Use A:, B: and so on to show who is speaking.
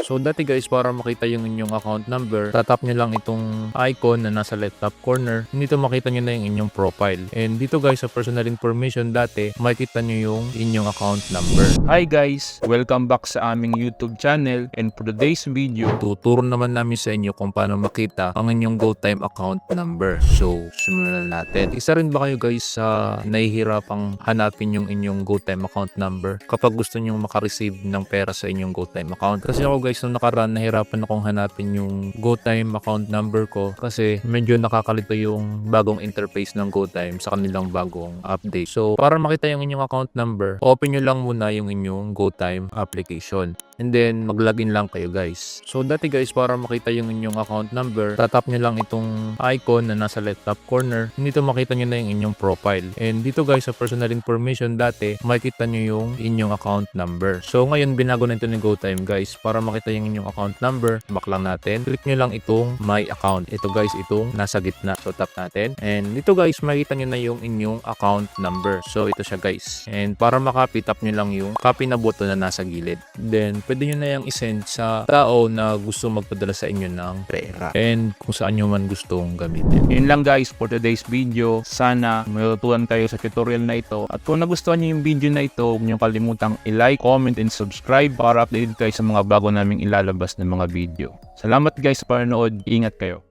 A: So dati guys, para makita yung inyong account number, tatap nyo lang itong icon na nasa left top corner. Dito makita nyo na yung inyong profile. And dito guys, sa personal information, dati makikita nyo yung inyong account number.
B: Hi guys! Welcome back sa aming YouTube channel, and for today's video,
A: Tuturo naman namin sa inyo kung paano makita ang inyong GoTime account number. So, simulan natin. Isa rin ba kayo guys sa nahihirapang hanapin yung inyong GoTime account number kapag gusto nyo makareceive ng pera sa inyong GoTime account? Kasi ako guys, nung nakaraan, nahirapan akong hanapin yung GoTime account number ko kasi medyo nakakalito yung bagong interface ng GoTime sa kanilang bagong update. So, para makita yung inyong account number, open nyo lang muna yung inyong GoTime application. And then, mag-login lang kayo guys. So, dati guys, para makita yung inyong account number, tatap nyo lang itong icon na nasa left top corner. Dito makita nyo na yung inyong profile. And dito guys, sa personal information, dati, makikita nyo yung inyong account number. So, ngayon, binago na ito ni GoTime guys. Para makita yung inyong account number, back lang natin. Click nyo lang itong My Account. Ito guys, itong nasa gitna. So, tap natin. And dito guys, makikita nyo na yung inyong account number. So, ito siya guys. And para makopy, tap nyo lang yung copy na button na nasa gilid. Then, pwede nyo na yung isend sa tao na gusto magpadala sa inyo ng pera. And kung saan nyo man gustong gamitin.
B: yun lang guys for today's video. Sana may natutunan kayo sa tutorial na ito. At kung nagustuhan nyo yung video na ito, huwag nyo kalimutang i-like, comment, and subscribe para updated kayo sa mga bago naming ilalabas na mga video. Salamat guys sa panonood. Ingat kayo.